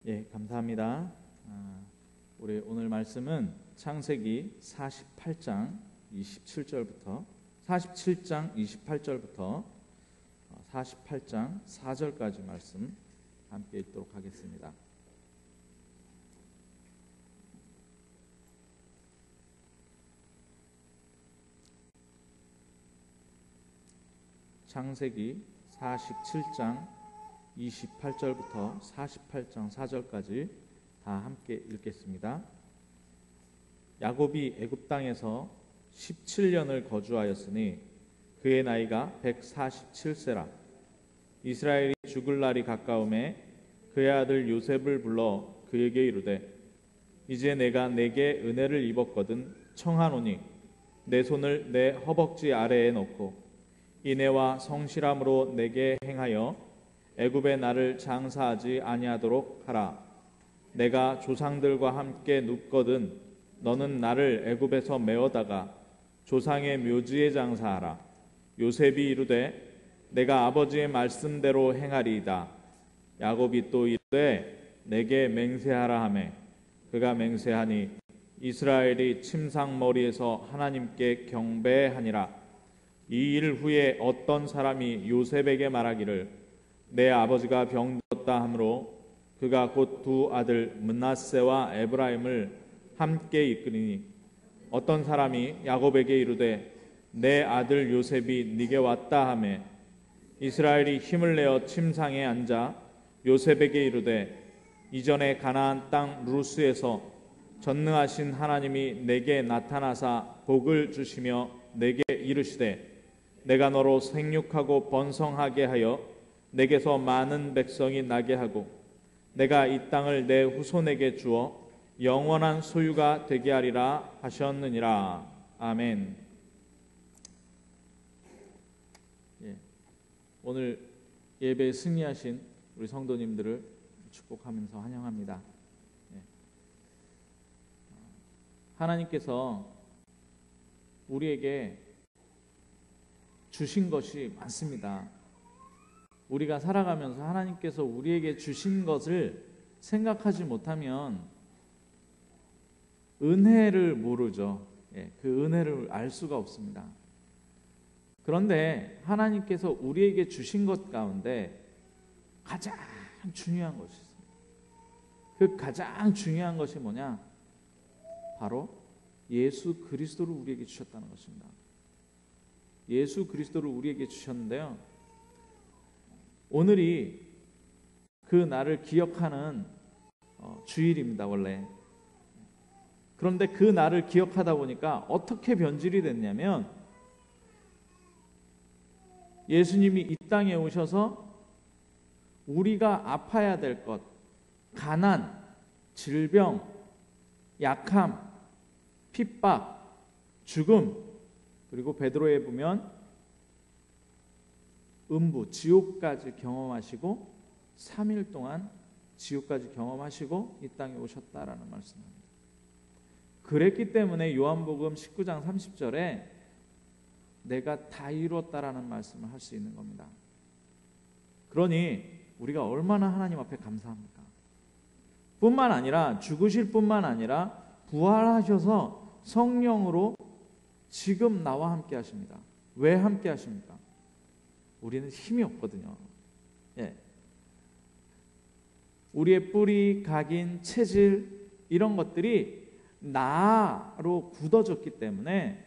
예, 감사합니다. 우리 오늘 말씀은 창세기 48장 28절부터 48장 4절까지 말씀 함께 읽도록 하겠습니다. 창세기 47장 28절부터 48장 4절까지 다 함께 읽겠습니다. 야곱이 애굽 땅에서 17년을 거주하였으니 그의 나이가 147세라. 이스라엘이 죽을 날이 가까움에 그의 아들 요셉을 불러 그에게 이르되 이제 내가 내게 은혜를 입었거든 청하노니 내 손을 내 허벅지 아래에 놓고 인애와 성실함으로 내게 행하여 애굽에 나를 장사하지 아니하도록 하라. 내가 조상들과 함께 눕거든 너는 나를 애굽에서 메어다가 조상의 묘지에 장사하라. 요셉이 이르되 내가 아버지의 말씀대로 행하리이다. 야곱이 또 이르되 내게 맹세하라 하매 그가 맹세하니 이스라엘이 침상머리에서 하나님께 경배하니라. 이 일 후에 어떤 사람이 요셉에게 말하기를 내 아버지가 병들었다 하므로 그가 곧 두 아들 므낫세와 에브라임을 함께 이끌으니 어떤 사람이 야곱에게 이르되 내 아들 요셉이 네게 왔다 하매 이스라엘이 힘을 내어 침상에 앉아 요셉에게 이르되 이전에 가나안 땅 루스에서 전능하신 하나님이 내게 나타나사 복을 주시며 내게 이르시되 내가 너로 생육하고 번성하게 하여 내게서 많은 백성이 나게 하고 내가 이 땅을 내 후손에게 주어 영원한 소유가 되게 하리라 하셨느니라. 아멘. 예, 오늘 예배에 승리하신 우리 성도님들을 축복하면서 환영합니다. 예. 하나님께서 우리에게 주신 것이 많습니다. 우리가 살아가면서 하나님께서 우리에게 주신 것을 생각하지 못하면 은혜를 모르죠. 그 은혜를 알 수가 없습니다. 그런데 하나님께서 우리에게 주신 것 가운데 가장 중요한 것이 있습니다. 그 가장 중요한 것이 뭐냐? 바로 예수 그리스도를 우리에게 주셨다는 것입니다. 예수 그리스도를 우리에게 주셨는데요. 오늘이 그 날을 기억하는 주일입니다, 원래. 그런데 그 날을 기억하다 보니까 어떻게 변질이 됐냐면 예수님이 이 땅에 오셔서 우리가 아파야 될 것, 가난, 질병, 약함, 핍박, 죽음, 그리고 베드로에 보면 음부, 지옥까지 경험하시고 3일 동안 지옥까지 경험하시고 이 땅에 오셨다라는 말씀입니다. 그랬기 때문에 요한복음 19장 30절에 내가 다 이루었다라는 말씀을 할 수 있는 겁니다. 그러니 우리가 얼마나 하나님 앞에 감사합니까? 뿐만 아니라 죽으실 뿐만 아니라 부활하셔서 성령으로 지금 나와 함께 하십니다. 왜 함께 하십니까? 우리는 힘이 없거든요. 예. 우리의 뿌리, 각인, 체질 이런 것들이 나로 굳어졌기 때문에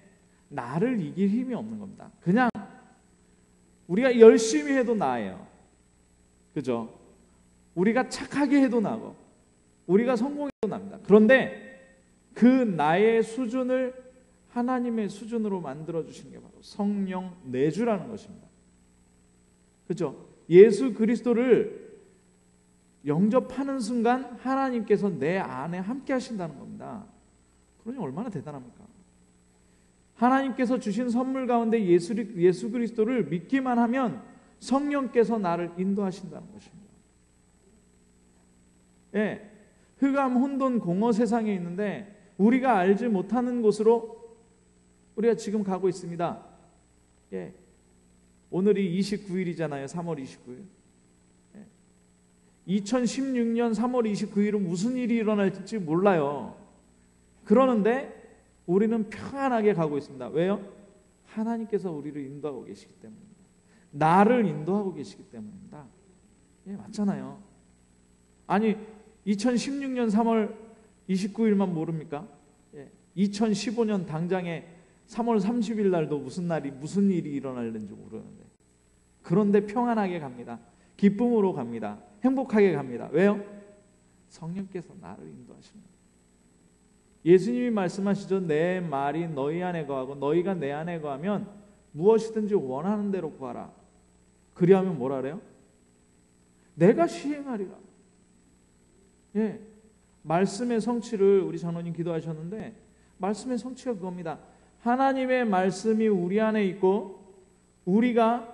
나를 이길 힘이 없는 겁니다. 그냥 우리가 열심히 해도 나예요. 그죠? 우리가 착하게 해도 나고 우리가 성공해도 납니다. 그런데 그 나의 수준을 하나님의 수준으로 만들어주신 게 바로 성령 내주라는 것입니다. 그렇죠? 예수 그리스도를 영접하는 순간 하나님께서 내 안에 함께 하신다는 겁니다. 그러니 얼마나 대단합니까? 하나님께서 주신 선물 가운데 예수 그리스도를 믿기만 하면 성령께서 나를 인도하신다는 것입니다. 예, 흑암, 혼돈, 공허 세상에 있는데 우리가 알지 못하는 곳으로 우리가 지금 가고 있습니다. 예. 오늘이 29일이잖아요. 3월 29일. 2016년 3월 29일은 무슨 일이 일어날지 몰라요. 그러는데 우리는 평안하게 가고 있습니다. 왜요? 하나님께서 우리를 인도하고 계시기 때문입니다. 나를 인도하고 계시기 때문입니다. 예, 맞잖아요. 아니 2016년 3월 29일만 모릅니까? 예, 2015년 당장에 3월 30일 날도 무슨 일이 일어날는지 모르는데, 그런데 평안하게 갑니다. 기쁨으로 갑니다. 행복하게 갑니다. 왜요? 성령께서 나를 인도하십니다. 예수님이 말씀하시죠. 내 말이 너희 안에 거하고 너희가 내 안에 거하면 무엇이든지 원하는 대로 구하라. 그리하면 뭐라 그래요? 내가 시행하리라. 예, 말씀의 성취를 우리 장로님 기도하셨는데, 말씀의 성취가 그겁니다. 하나님의 말씀이 우리 안에 있고 우리가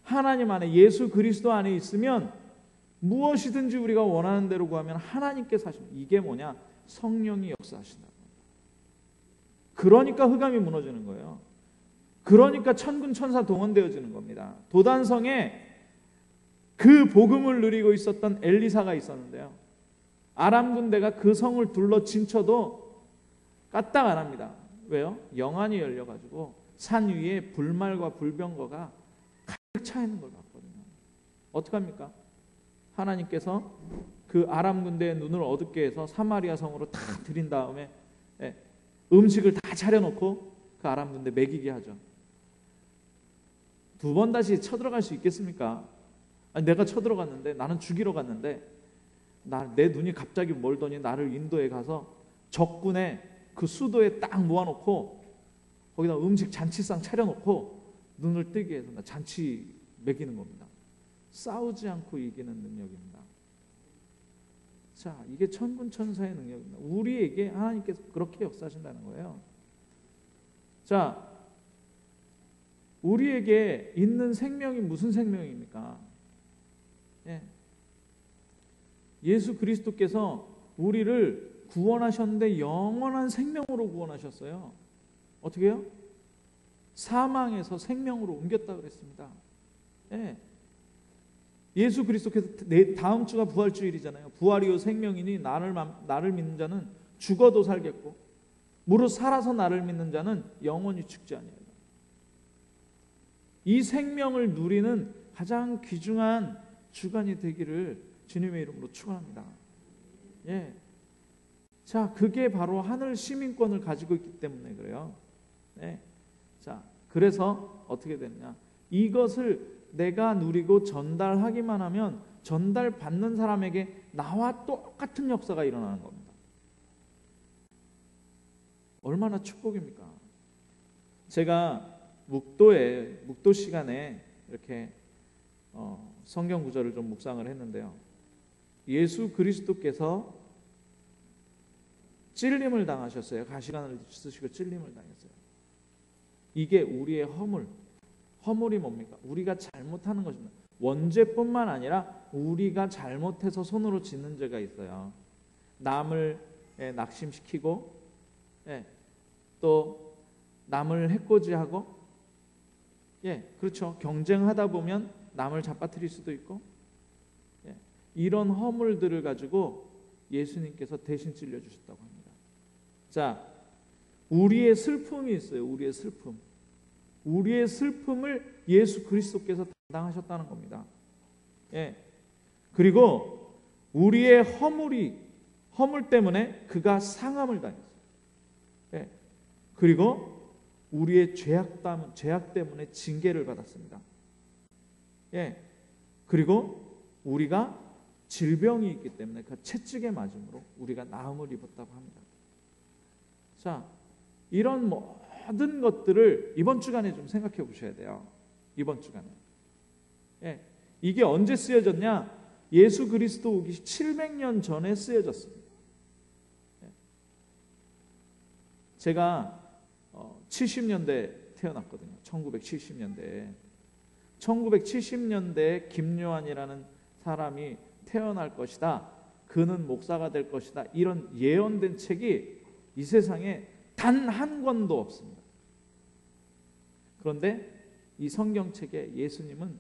하나님 안에, 예수 그리스도 안에 있으면 무엇이든지 우리가 원하는 대로 구하면 하나님께서 하십니다. 이게 뭐냐? 성령이 역사하신다. 그러니까 흑암이 무너지는 거예요. 그러니까 천군 천사 동원되어지는 겁니다. 도단성에 그 복음을 누리고 있었던 엘리사가 있었는데요, 아람 군대가 그 성을 둘러 진쳐도 까딱 안 합니다. 왜요? 영안이 열려가지고 산 위에 불말과 불병거가 가득 차 있는 걸 봤거든요. 어떡합니까? 하나님께서 그 아람 군대의 눈을 어둡게 해서 사마리아 성으로 다 들인 다음에 음식을 다 차려놓고 그 아람 군대 먹이게 하죠. 두 번 다시 쳐들어갈 수 있겠습니까? 아니, 내가 쳐들어갔는데, 나는 죽이러 갔는데 내 눈이 갑자기 멀더니 나를 인도에 가서 적군의 그 수도에 딱 모아놓고 거기다 음식 잔치상 차려놓고 눈을 뜨게 해서 나 잔치 먹이는 겁니다. 싸우지 않고 이기는 능력입니다. 자, 이게 천군천사의 능력입니다. 우리에게 하나님께서 그렇게 역사하신다는 거예요. 자, 우리에게 있는 생명이 무슨 생명입니까? 예. 예수 그리스도께서 우리를 구원하셨는데 영원한 생명으로 구원하셨어요. 어떻게 해요? 사망에서 생명으로 옮겼다 그랬습니다. 예. 예수 그리스도께서 다음 주가 부활주일이잖아요. 부활이요 생명이니 나를 믿는 자는 죽어도 살겠고 무릇 살아서 나를 믿는 자는 영원히 죽지 아니하리라. 이 생명을 누리는 가장 귀중한 주간이 되기를 주님의 이름으로 축원합니다. 예. 자, 그게 바로 하늘 시민권을 가지고 있기 때문에 그래요. 네. 자, 그래서 어떻게 되느냐? 이것을 내가 누리고 전달하기만 하면 전달받는 사람에게 나와 똑같은 역사가 일어나는 겁니다. 얼마나 축복입니까? 제가 묵도 시간에 이렇게 성경 구절을 좀 묵상을 했는데요. 예수 그리스도께서 찔림을 당하셨어요. 가시관을 쓰시고 찔림을 당했어요. 이게 우리의 허물이 뭡니까? 우리가 잘못하는 것입니다. 원죄뿐만 아니라 우리가 잘못해서 손으로 짓는 죄가 있어요. 남을 낙심시키고 또 남을 해코지하고 그렇죠. 경쟁하다 보면 남을 잡아뜨릴 수도 있고 이런 허물들을 가지고 예수님께서 대신 찔려주셨다고 합니다. 자, 우리의 슬픔이 있어요. 우리의 슬픔을 예수 그리스도께서 담당하셨다는 겁니다. 그리고 우리의 허물 때문에 그가 상함을 당했어요. 그리고 우리의 죄악 때문에 징계를 받았습니다. 그리고 우리가 질병이 있기 때문에 그 채찍에 맞음으로 우리가 나음을 입었다고 합니다. 자, 이런 모든 것들을 이번 주간에 좀 생각해 보셔야 돼요. 이번 주간에. 이게 언제 쓰여졌냐? 예수 그리스도 오기 700년 전에 쓰여졌습니다. 제가 70년대 태어났거든요. 1970년대에. 1970년대에 김요한이라는 사람이 태어날 것이다. 그는 목사가 될 것이다. 이런 예언된 책이 이 세상에 단 한 권도 없습니다. 그런데 이 성경책에 예수님은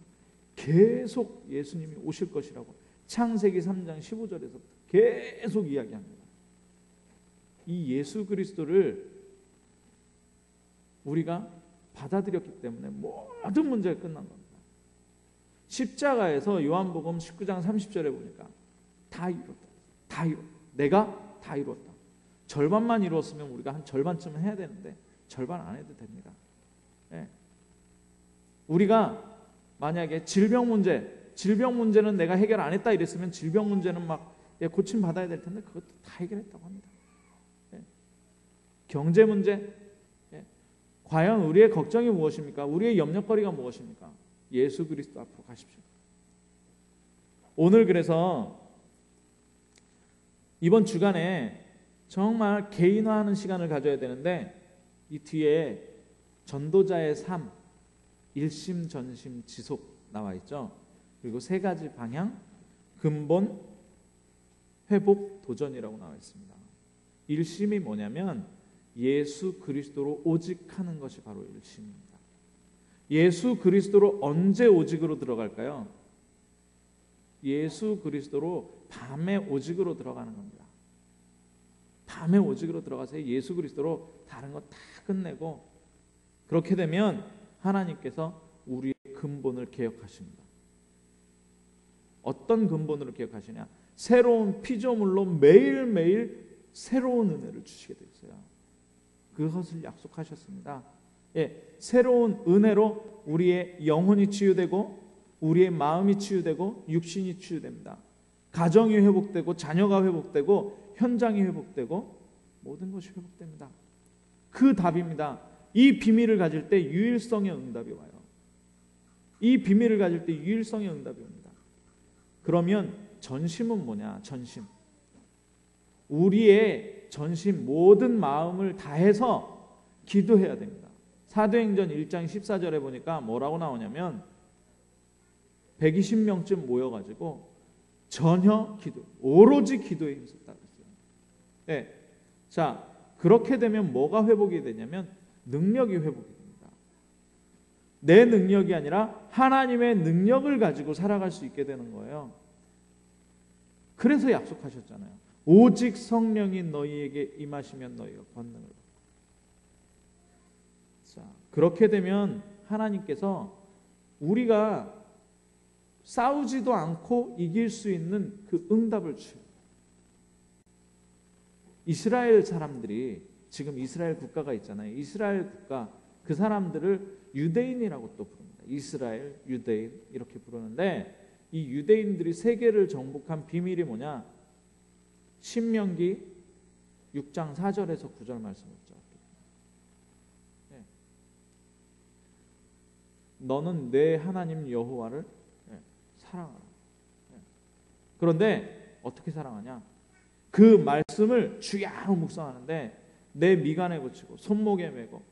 계속 예수님이 오실 것이라고 창세기 3장 15절에서부터 계속 이야기합니다. 이 예수 그리스도를 우리가 받아들였기 때문에 모든 문제가 끝난 겁니다. 십자가에서 요한복음 19장 30절에 보니까 다 이뤘다. 다 이뤘다. 내가 다 이뤘다. 절반만 이루었으면 우리가 한 절반쯤은 해야 되는데 절반 안 해도 됩니다. 예. 우리가 만약에 질병 문제는 내가 해결 안 했다 이랬으면 질병 문제는 막 고침 받아야 될 텐데 그것도 다 해결했다고 합니다. 예. 경제 문제, 예. 과연 우리의 걱정이 무엇입니까? 우리의 염려거리가 무엇입니까? 예수 그리스도 앞으로 가십시오. 오늘 그래서 이번 주간에 정말 개인화하는 시간을 가져야 되는데 이 뒤에 전도자의 삶, 일심, 전심, 지속 나와 있죠. 그리고 세 가지 방향, 근본, 회복, 도전이라고 나와 있습니다. 일심이 뭐냐면 예수 그리스도로 오직 하는 것이 바로 일심입니다. 예수 그리스도로 언제 오직으로 들어갈까요? 예수 그리스도로 밤에 오직으로 들어가는 겁니다. 밤에 오직으로 들어가서 예수 그리스도로 다른 거 다 끝내고 그렇게 되면 하나님께서 우리의 근본을 개혁하십니다. 어떤 근본으로 개혁하시냐? 새로운 피조물로 매일매일 새로운 은혜를 주시게 되어 있어요. 그것을 약속하셨습니다. 예, 새로운 은혜로 우리의 영혼이 치유되고 우리의 마음이 치유되고 육신이 치유됩니다. 가정이 회복되고 자녀가 회복되고 현장이 회복되고 모든 것이 회복됩니다. 그 답입니다. 이 비밀을 가질 때 유일성의 응답이 와요. 이 비밀을 가질 때 유일성의 응답이 옵니다. 그러면 전심은 뭐냐? 전심. 우리의 전심 모든 마음을 다해서 기도해야 됩니다. 사도행전 1장 14절에 보니까 뭐라고 나오냐면 120명쯤 모여가지고 전혀 기도, 오로지 기도에 힘썼다고 했어요. 네. 자, 그렇게 되면 뭐가 회복이 되냐면 능력이 회복이 됩니다. 내 능력이 아니라 하나님의 능력을 가지고 살아갈 수 있게 되는 거예요. 그래서 약속하셨잖아요. 오직 성령이 너희에게 임하시면 너희가 권능을 받고. 자, 그렇게 되면 하나님께서 우리가 싸우지도 않고 이길 수 있는 그 응답을 주셔요. 이스라엘 사람들이 지금 이스라엘 국가가 있잖아요. 이스라엘 국가 그 사람들을 유대인이라고 또 부릅니다. 이스라엘, 유대인 이렇게 부르는데 이 유대인들이 세계를 정복한 비밀이 뭐냐? 신명기 6장 4절에서 9절 말씀을 죠. 네. 너는 내 하나님 여호와를 사랑하라. 그런데 어떻게 사랑하냐? 그 말씀을 주야로 묵상하는데 내 미간에 붙이고 손목에 메고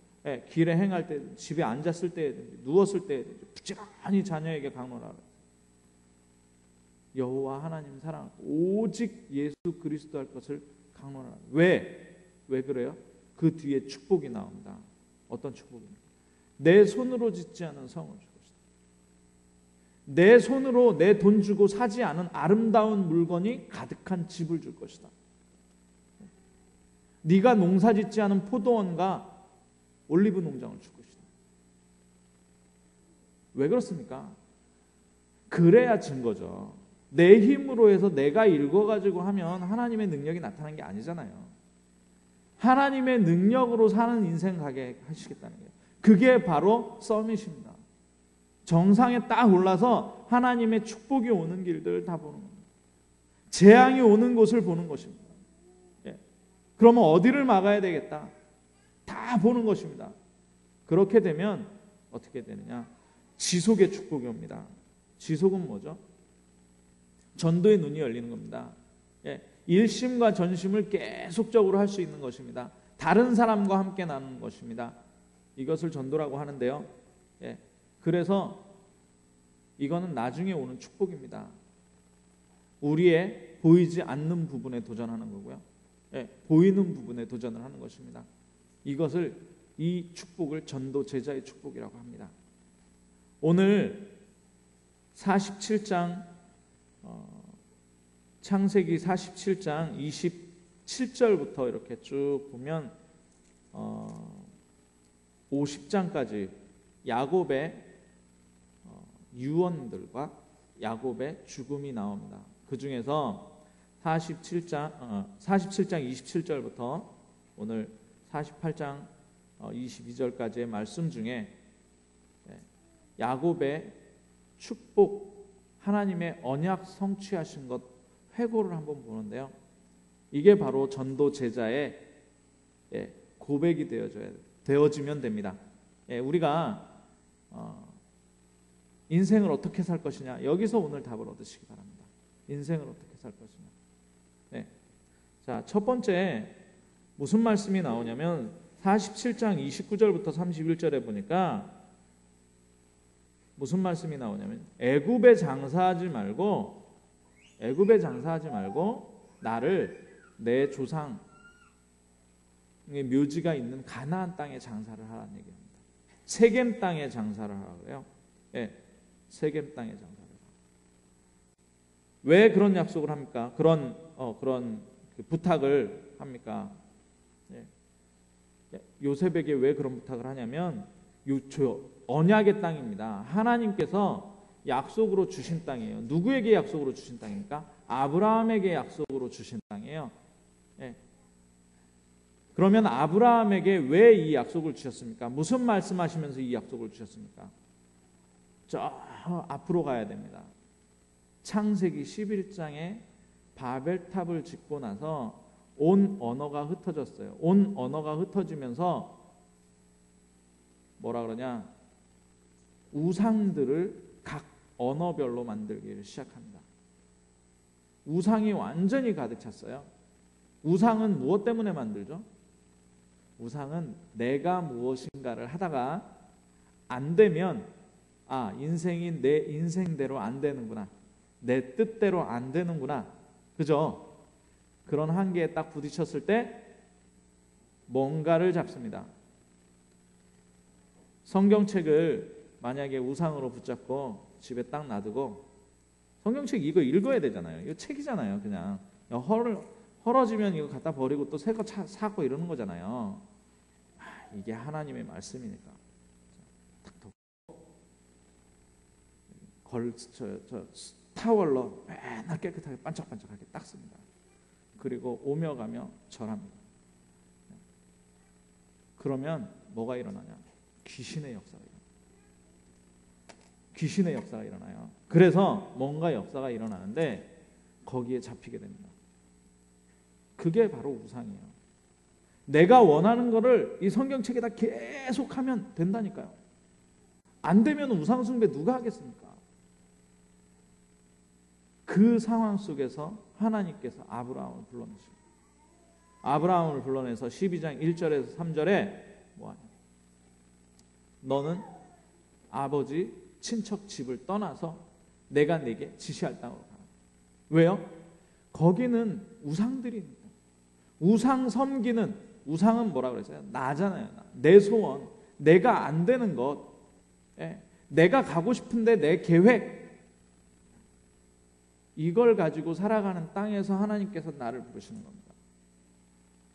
길에 행할 때 집에 앉았을 때든지 누웠을 때든지 부지런히 자녀에게 강론하라. 여호와 하나님 사랑하고 오직 예수 그리스도 할 것을 강론하라. 왜 그래요? 그 뒤에 축복이 나옵니다. 어떤 축복입니까? 내 손으로 짓지 않은 성을 줄 것이다. 내 손으로 내 돈 주고 사지 않은 아름다운 물건이 가득한 집을 줄 것이다. 네가 농사 짓지 않은 포도원과 올리브 농장을 줄 것이다. 왜 그렇습니까? 그래야 증거죠. 내 힘으로 해서 내가 읽어가지고 하면 하나님의 능력이 나타나는 게 아니잖아요. 하나님의 능력으로 사는 인생 가게 하시겠다는 거예요. 그게 바로 서밋입니다. 정상에 딱 올라서 하나님의 축복이 오는 길들을 다 보는 겁니다. 재앙이 오는 곳을 보는 것입니다. 예. 그러면 어디를 막아야 되겠다? 다 보는 것입니다. 그렇게 되면 어떻게 되느냐? 지속의 축복이 옵니다. 지속은 뭐죠? 전도의 눈이 열리는 겁니다. 예. 일심과 전심을 계속적으로 할 수 있는 것입니다. 다른 사람과 함께 나누는 것입니다. 이것을 전도라고 하는데요. 예. 그래서 이거는 나중에 오는 축복입니다. 우리의 보이지 않는 부분에 도전하는 거고요. 예, 보이는 부분에 도전을 하는 것입니다. 이 축복을 전도 제자의 축복이라고 합니다. 오늘 47장 창세기 47장 27절부터 이렇게 쭉 보면 50장까지 야곱의 유언들과 야곱의 죽음이 나옵니다. 그 중에서 47장 27절부터 오늘 48장 22절까지의 말씀 중에 야곱의 축복, 하나님의 언약 성취하신 것 회고를 한번 보는데요. 이게 바로 전도 제자의 고백이 되어지면 됩니다. 우리가 인생을 어떻게 살 것이냐, 여기서 오늘 답을 얻으시기 바랍니다. 인생을 어떻게 살 것이냐. 자, 첫 번째 무슨 말씀이 나오냐면 47장 29절부터 31절에 보니까 무슨 말씀이 나오냐면 애굽에 장사하지 말고 나를 내 조상의 묘지가 있는 가나안 땅에 장사를 하라는 얘기입니다. 세겜 땅에 장사를 하라고 그래요. 세겜 땅에 장사를 하라. 왜 그런 약속을 합니까? 그런 그 부탁을 합니까? 요셉에게 왜 그런 부탁을 하냐면 언약의 땅입니다. 하나님께서 약속으로 주신 땅이에요. 누구에게 약속으로 주신 땅입니까? 아브라함에게 약속으로 주신 땅이에요. 그러면 아브라함에게 왜 이 약속을 주셨습니까? 무슨 말씀하시면서 이 약속을 주셨습니까? 저 앞으로 가야 됩니다. 창세기 11장에 바벨탑을 짓고 나서 온 언어가 흩어졌어요. 온 언어가 흩어지면서 뭐라 그러냐? 우상들을 각 언어별로 만들기를 시작합니다. 우상이 완전히 가득 찼어요. 우상은 무엇 때문에 만들죠? 우상은 내가 무엇인가를 하다가 안 되면 인생이 내 인생대로 안 되는구나, 내 뜻대로 안 되는구나, 그죠? 그런 한계에 딱 부딪혔을 때 뭔가를 잡습니다. 성경책을 만약에 우상으로 붙잡고 집에 딱 놔두고, 성경책 이거 읽어야 되잖아요. 이거 책이잖아요. 그냥 헐어지면 이거 갖다 버리고 또 새 거 사고 이러는 거잖아요. 이게 하나님의 말씀이니까 딱 타월로 맨날 깨끗하게 반짝반짝하게 닦습니다. 그리고 오며 가며 절합니다. 그러면 뭐가 일어나냐? 귀신의 역사가 일어나요. 그래서 뭔가 역사가 일어나는데 거기에 잡히게 됩니다. 그게 바로 우상이에요. 내가 원하는 거를 이 성경책에다 계속하면 된다니까요. 안 되면 우상 숭배 누가 하겠습니까? 그 상황 속에서 하나님께서 아브라함을 불러내십니다. 아브라함을 불러내서 12장 1절에서 3절에 뭐하냐? 너는 아버지 친척 집을 떠나서 내가 내게 지시할 땅으로 가라. 왜요? 거기는 우상들입니다. 우상 섬기는, 우상은 뭐라 그랬어요? 나잖아요. 내 소원, 내가 안 되는 것, 내가 가고 싶은데 내 계획, 이걸 가지고 살아가는 땅에서 하나님께서 나를 부르시는 겁니다.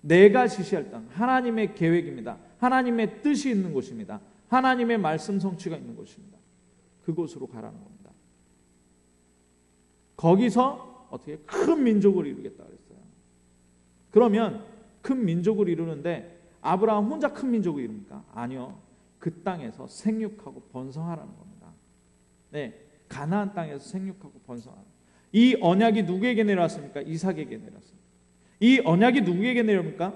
내가 지시할 땅, 하나님의 계획입니다. 하나님의 뜻이 있는 곳입니다. 하나님의 말씀 성취가 있는 곳입니다. 그곳으로 가라는 겁니다. 거기서 어떻게 큰 민족을 이루겠다 그랬어요. 그러면 큰 민족을 이루는데 아브라함 혼자 큰 민족을 이룹니까? 아니요. 그 땅에서 생육하고 번성하라는 겁니다. 가나안 땅에서 생육하고 번성하라. 이 언약이 누구에게 내려왔습니까? 이삭에게 내려왔습니다. 이 언약이 누구에게 내려옵니까?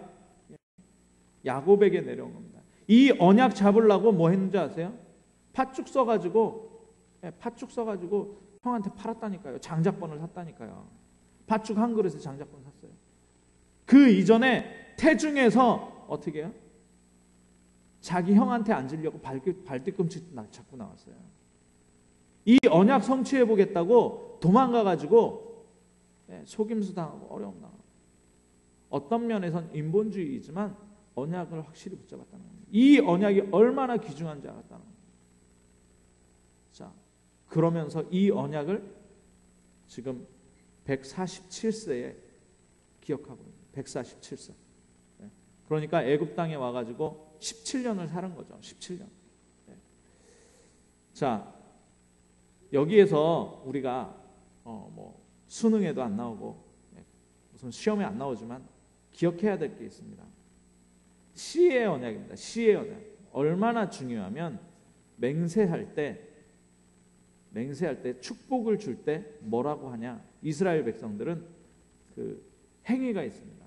야곱에게 내려온 겁니다. 이 언약 잡으려고 뭐 했는지 아세요? 팥죽 써가지고 형한테 팔았다니까요. 장작번을 샀다니까요. 팥죽 한 그릇에 장작번 샀어요. 그 이전에 태중에서 어떻게 해요? 자기 형한테 앉으려고 발뒤꿈치 잡고 나왔어요. 이 언약 성취해 보겠다고 도망가가지고 속임수 당하고 어려움 당하고, 어떤 면에선 인본주의이지만 언약을 확실히 붙잡았다는 겁니다. 이 언약이 얼마나 귀중한지 알았다는 겁니다. 자, 그러면서 이 언약을 지금 147세에 기억하고 있는 147세. 그러니까 애굽 땅에 와가지고 17년을 사는 거죠. 17년. 자, 여기에서 우리가 뭐 수능에도 안 나오고 무슨 시험에 안 나오지만 기억해야 될 게 있습니다. 시의 언약입니다. 시의 언약. 얼마나 중요하면 맹세할 때 축복을 줄 때 뭐라고 하냐? 이스라엘 백성들은 그 행위가 있습니다.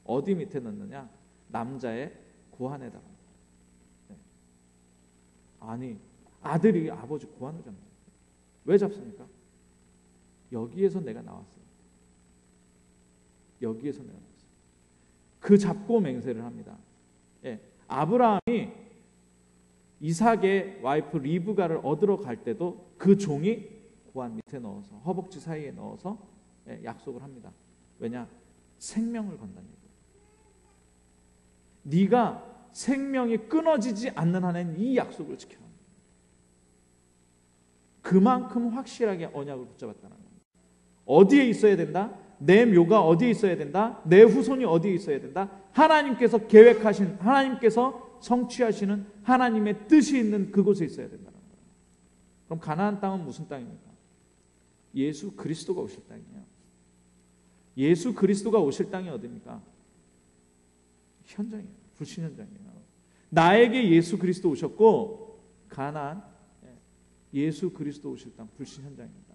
어디 밑에 넣느냐? 남자의 고환에다가. 아니, 아들이 아버지 고환을 잡는 거예요. 왜 잡습니까? 여기에서 내가 나왔어요. 여기에서 내가 나왔어요. 그 잡고 맹세를 합니다. 아브라함이 이삭의 와이프 리브가를 얻으러 갈 때도 그 종이 고환 밑에 넣어서 허벅지 사이에 넣어서 약속을 합니다. 왜냐? 생명을 건다는 얘기예요. 네가 생명이 끊어지지 않는 한에는 이 약속을 지켜야 합니다. 그만큼 확실하게 언약을 붙잡았다는 겁니다. 어디에 있어야 된다? 내 묘가 어디에 있어야 된다? 내 후손이 어디에 있어야 된다? 하나님께서 계획하신, 하나님께서 성취하시는 하나님의 뜻이 있는 그곳에 있어야 된다는 거예요. 그럼 가나안 땅은 무슨 땅입니까? 예수 그리스도가 오실 땅이에요. 예수 그리스도가 오실 땅이 어디입니까? 현장이에요. 불신 현장이에요. 나에게 예수 그리스도 오셨고 가나안 예수 그리스도 오실 땅 불신 현장입니다.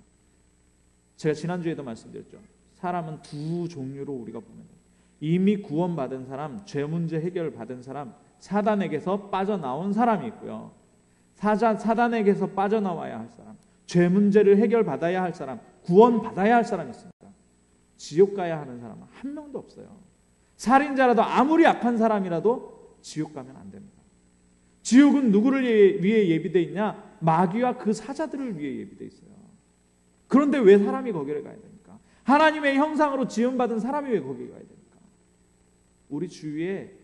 제가 지난주에도 말씀드렸죠. 사람은 두 종류로 우리가 보면 돼요. 이미 구원받은 사람, 죄 문제 해결 받은 사람, 사단에게서 빠져나온 사람이 있고요. 사단에게서 빠져나와야 할 사람, 죄 문제를 해결받아야 할 사람, 구원받아야 할 사람이 있습니다. 지옥 가야 하는 사람은 한 명도 없어요. 살인자라도 아무리 악한 사람이라도 지옥 가면 안 됩니다. 지옥은 누구를 위해 예비되어 있냐? 마귀와 그 사자들을 위해 예비되어 있어요. 그런데 왜 사람이 거기를 가야 됩니까? 하나님의 형상으로 지음받은 사람이 왜 거기 가야 됩니까? 우리 주위에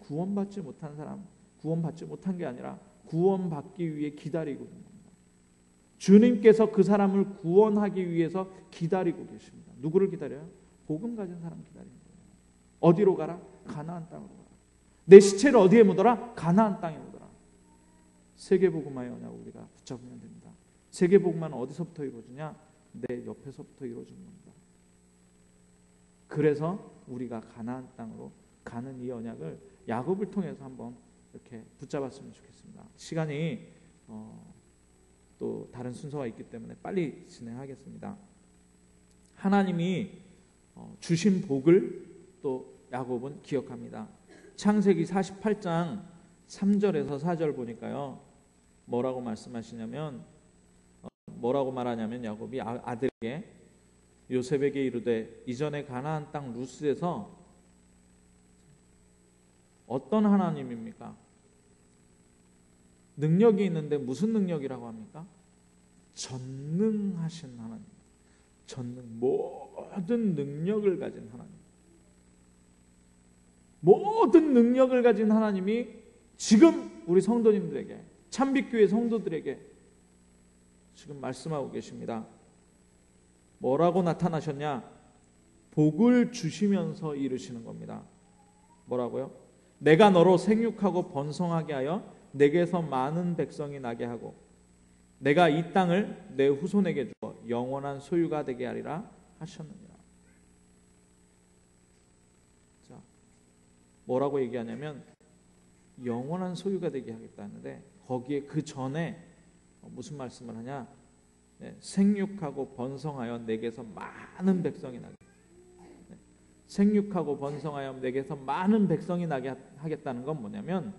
구원받지 못한 사람, 구원받지 못한 게 아니라 구원받기 위해 기다리고 있는 겁니다. 주님께서 그 사람을 구원하기 위해서 기다리고 계십니다. 누구를 기다려요? 복음 가진 사람 기다리는 거예요. 어디로 가라? 가나안 땅으로 가라. 내 시체를 어디에 묻어라? 가나안 땅에 묻어라. 세계복음화의 언약을 우리가 붙잡으면 됩니다. 세계복음화는 어디서부터 이루어지냐? 내 옆에서부터 이루어지는 겁니다. 그래서 우리가 가나안 땅으로 가는 이 언약을 야곱을 통해서 한번 이렇게 붙잡았으면 좋겠습니다. 시간이 또 다른 순서가 있기 때문에 빨리 진행하겠습니다. 하나님이 주신 복을 또 야곱은 기억합니다. 창세기 48장 3절에서 4절 보니까요. 뭐라고 말씀하시냐면 뭐라고 말하냐면 야곱이 아들에게 요셉에게 이르되 이전에 가나안 땅 루스에서 어떤 하나님입니까? 능력이 있는데 무슨 능력이라고 합니까? 전능하신 하나님. 모든 능력을 가진 하나님. 모든 능력을 가진 하나님이 지금 우리 성도님들에게, 참빛교회 성도들에게 지금 말씀하고 계십니다. 뭐라고 나타나셨냐? 복을 주시면서 이르시는 겁니다. 뭐라고요? 내가 너로 생육하고 번성하게 하여 내게서 많은 백성이 나게 하고 내가 이 땅을 내 후손에게 주어 영원한 소유가 되게 하리라 하셨느니라. 자, 뭐라고 얘기하냐면 영원한 소유가 되게 하겠다는데 거기에 그 전에 무슨 말씀을 하냐? 생육하고 번성하여 내게서 많은 백성이 나게. 생육하고 번성하여 내게서 많은 백성이 나게 하겠다는 건 뭐냐면,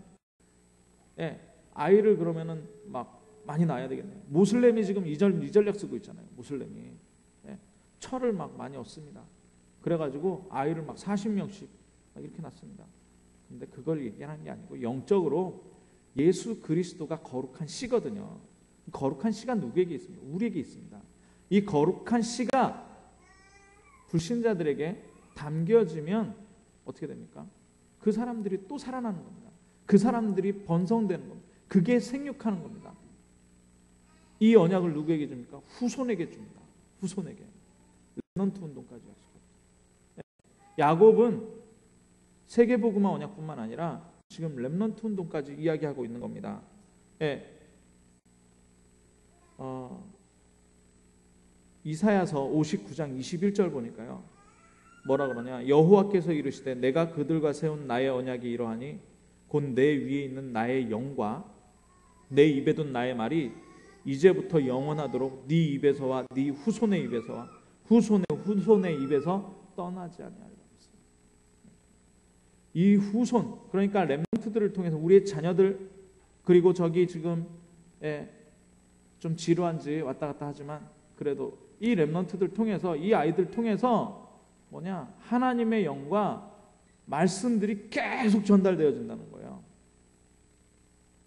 아이를 그러면은 막 많이 낳아야 되겠네요. 모슬렘이 지금 이전략 쓰고 있잖아요. 모슬렘이 철을 막 많이 얻습니다. 그래가지고 아이를 막 40명씩 막 이렇게 낳습니다. 근데 그걸 얘기하는 게 아니고 영적으로 예수 그리스도가 거룩한 씨거든요. 거룩한 씨가 누구에게 있습니까? 우리에게 있습니다. 이 거룩한 씨가 불신자들에게 담겨지면 어떻게 됩니까? 그 사람들이 또 살아나는 겁니다. 그 사람들이 번성되는 겁니다. 그게 생육하는 겁니다. 이 언약을 누구에게 줍니까? 후손에게 줍니다. 후손에게. 렘넌트 운동까지 약속합니다. 야곱은 세계복음화 언약뿐만 아니라 지금 렘넌트 운동까지 이야기하고 있는 겁니다. 이사야서 59장 21절 보니까요. 뭐라 그러냐? 여호와께서 이르시되 내가 그들과 세운 나의 언약이 이러하니 곧 내 위에 있는 나의 영과 내 입에 둔 나의 말이 이제부터 영원하도록 네 입에서와 네 후손의 입에서와 후손의 입에서 떠나지 아니하리라. 이 후손, 그러니까 렘넌트들을 통해서 우리의 자녀들, 그리고 저기 지금 좀 지루한지 왔다 갔다 하지만 그래도 이 렘넌트들 통해서, 이 아이들 통해서 뭐냐? 하나님의 영과 말씀들이 계속 전달되어진다는 거예요.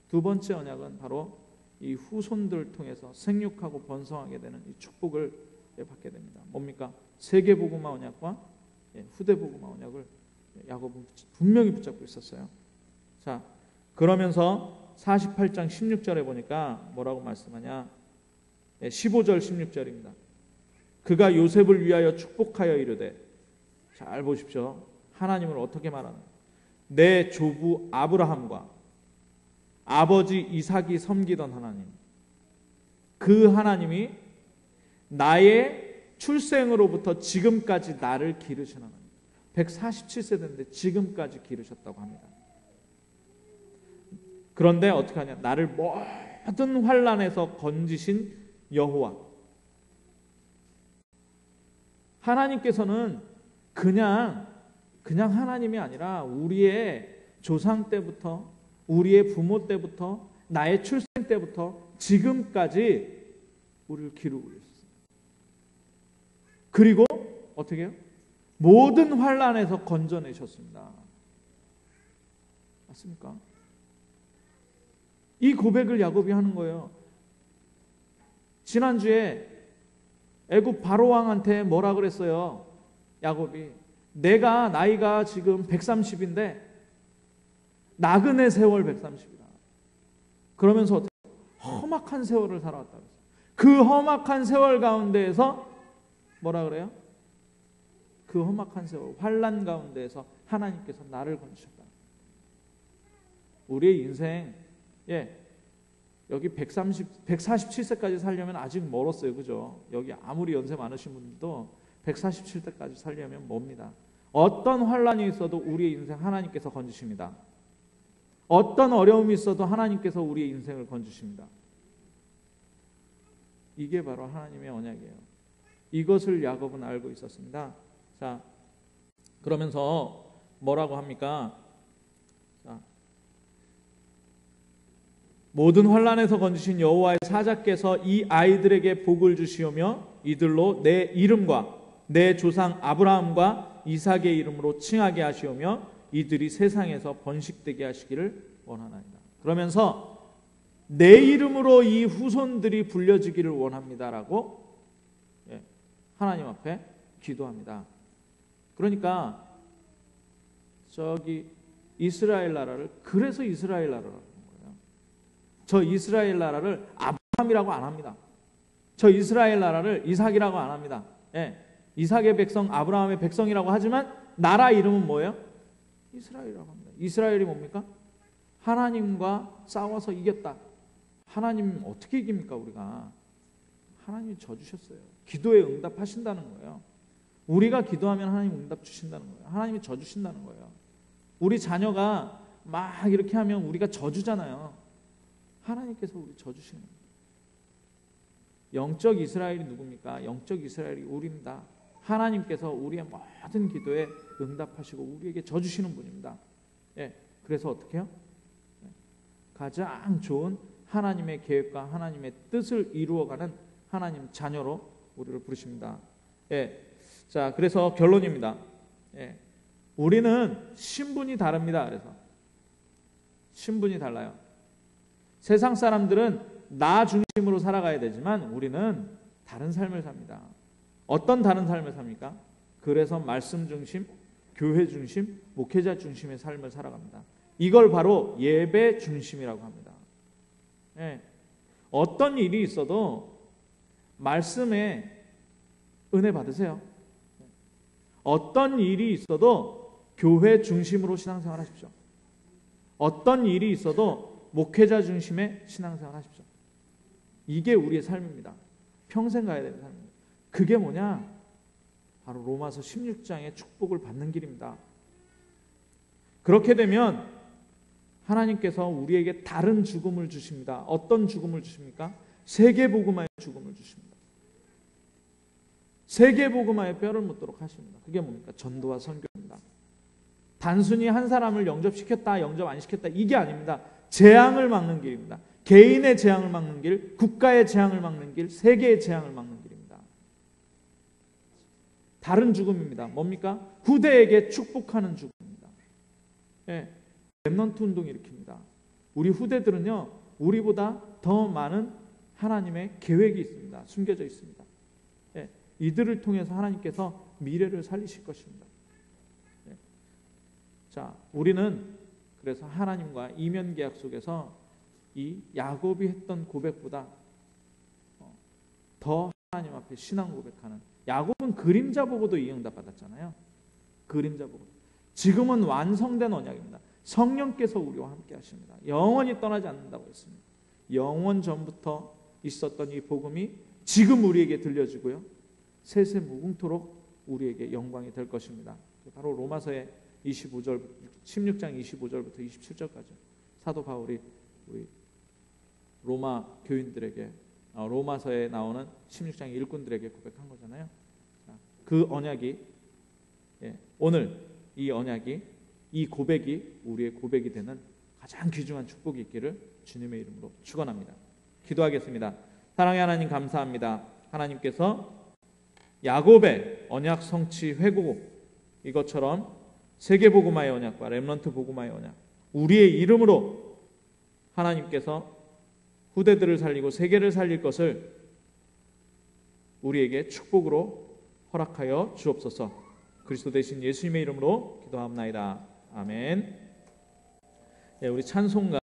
두 번째 언약은 바로 이 후손들을 통해서 생육하고 번성하게 되는 이 축복을 받게 됩니다. 뭡니까? 세계복음화 언약과 후대복음화 언약을 야곱은 분명히 붙잡고 있었어요. 자, 그러면서 48장 16절에 보니까 뭐라고 말씀하냐? 15절 16절입니다. 그가 요셉을 위하여 축복하여 이르되, 잘 보십시오. 하나님을 어떻게 말하는? 내 조부 아브라함과 아버지 이삭이 섬기던 하나님, 그 하나님이 나의 출생으로부터 지금까지 나를 기르신 하나님, 147세대인데 지금까지 기르셨다고 합니다. 그런데 어떻게 하냐? 나를 모든 환난에서 건지신 여호와. 하나님께서는 그냥 하나님이 아니라 우리의 조상 때부터, 우리의 부모 때부터, 나의 출생 때부터 지금까지 우리를 기르고 계셨어요. 그리고 어떻게 해요? 모든 환난에서 건져내셨습니다. 맞습니까? 이 고백을 야곱이 하는 거예요. 지난주에 애굽 바로 왕한테 뭐라 그랬어요? 야곱이, 내가 나이가 지금 130인데 나그네 세월 130이다. 그러면서 어떻게 험악한 세월을 살아왔다고 했어요. 그 험악한 세월 가운데에서 뭐라 그래요? 그 험악한 세월, 환난 가운데에서 하나님께서 나를 건지셨다. 우리의 인생, 여기 147세까지 살려면 아직 멀었어요. 그죠? 여기 아무리 연세 많으신 분들도 147세까지 살려면 멉니다. 어떤 환난이 있어도 우리의 인생 하나님께서 건지십니다. 어떤 어려움이 있어도 하나님께서 우리의 인생을 건지십니다. 이게 바로 하나님의 언약이에요. 이것을 야곱은 알고 있었습니다. 자, 그러면서 뭐라고 합니까? 자, 모든 환난에서 건지신 여호와의 사자께서 이 아이들에게 복을 주시오며 이들로 내 이름과 내 조상 아브라함과 이삭의 이름으로 칭하게 하시오며 이들이 세상에서 번식되게 하시기를 원하나이다. 그러면서 내 이름으로 이 후손들이 불려지기를 원합니다라고 하나님 앞에 기도합니다. 그러니까 저기 이스라엘 나라를, 그래서 이스라엘 나라라고 하는 거예요. 저 이스라엘 나라를 아브라함이라고 안 합니다. 저 이스라엘 나라를 이삭이라고 안 합니다. 이삭의 백성, 아브라함의 백성이라고 하지만 나라 이름은 뭐예요? 이스라엘이라고 합니다. 이스라엘이 뭡니까? 하나님과 싸워서 이겼다. 하나님 어떻게 이깁니까 우리가? 하나님이 져주셨어요. 기도에 응답하신다는 거예요. 우리가 기도하면 하나님 응답 주신다는 거예요. 하나님이 져주신다는 거예요. 우리 자녀가 막 이렇게 하면 우리가 져주잖아요. 하나님께서 우리 져주시는 거예요. 영적 이스라엘이 누굽니까? 영적 이스라엘이 우리입니다. 하나님께서 우리의 모든 기도에 응답하시고 우리에게 져주시는 분입니다. 그래서 어떻게 해요? 가장 좋은 하나님의 계획과 하나님의 뜻을 이루어가는 하나님 자녀로 우리를 부르십니다. 자, 그래서 결론입니다. 우리는 신분이 다릅니다. 그래서 신분이 달라요. 세상 사람들은 나 중심으로 살아가야 되지만 우리는 다른 삶을 삽니다. 어떤 다른 삶을 삽니까? 그래서 말씀 중심, 교회 중심, 목회자 중심의 삶을 살아갑니다. 이걸 바로 예배 중심이라고 합니다. 어떤 일이 있어도 말씀에 은혜 받으세요. 어떤 일이 있어도 교회 중심으로 신앙생활 하십시오. 어떤 일이 있어도 목회자 중심의 신앙생활 하십시오. 이게 우리의 삶입니다. 평생 가야 되는 삶입니다. 그게 뭐냐? 바로 로마서 16장의 축복을 받는 길입니다. 그렇게 되면 하나님께서 우리에게 다른 죽음을 주십니다. 어떤 죽음을 주십니까? 세계복음화의 죽음을 주십니다. 세계복음화의 뼈를 묻도록 하십니다. 그게 뭡니까? 전도와 선교입니다. 단순히 한 사람을 영접시켰다, 영접 안 시켰다, 이게 아닙니다. 재앙을 막는 길입니다. 개인의 재앙을 막는 길, 국가의 재앙을 막는 길, 세계의 재앙을 막는 길입니다. 다른 죽음입니다. 뭡니까? 후대에게 축복하는 죽음입니다. 예, 렘넌트 운동을 일으킵니다. 우리 후대들은요, 우리보다 더 많은 하나님의 계획이 있습니다. 숨겨져 있습니다. 예, 이들을 통해서 하나님께서 미래를 살리실 것입니다. 예. 자, 우리는 그래서 하나님과 이면 계약 속에서 이 야곱이 했던 고백보다 더 하나님 앞에 신앙 고백하는, 야곱은 그림자 보고도 이 응답 받았잖아요. 그림자 보고. 지금은 완성된 언약입니다. 성령께서 우리와 함께 하십니다. 영원히 떠나지 않는다고 했습니다. 영원 전부터 있었던 이 복음이 지금 우리에게 들려지고요, 세세 무궁토록 우리에게 영광이 될 것입니다. 바로 로마서의 16장 25절부터 27절까지 사도 바울이 우리 로마 교인들에게, 로마서에 나오는 16장 일꾼들에게 고백한 거잖아요. 그 언약이, 오늘 이 언약이, 이 고백이 우리의 고백이 되는 가장 귀중한 축복이 있기를 주님의 이름으로 축원합니다. 기도하겠습니다. 사랑의 하나님, 감사합니다. 하나님께서 야곱의 언약 성취 회고, 이것처럼 세계복음화의 언약과 렘넌트 복음화의 언약, 우리의 이름으로 하나님께서 후대들을 살리고 세계를 살릴 것을 우리에게 축복으로 허락하여 주옵소서. 그리스도 대신 예수님의 이름으로 기도합나이다. 아멘. 우리 찬송가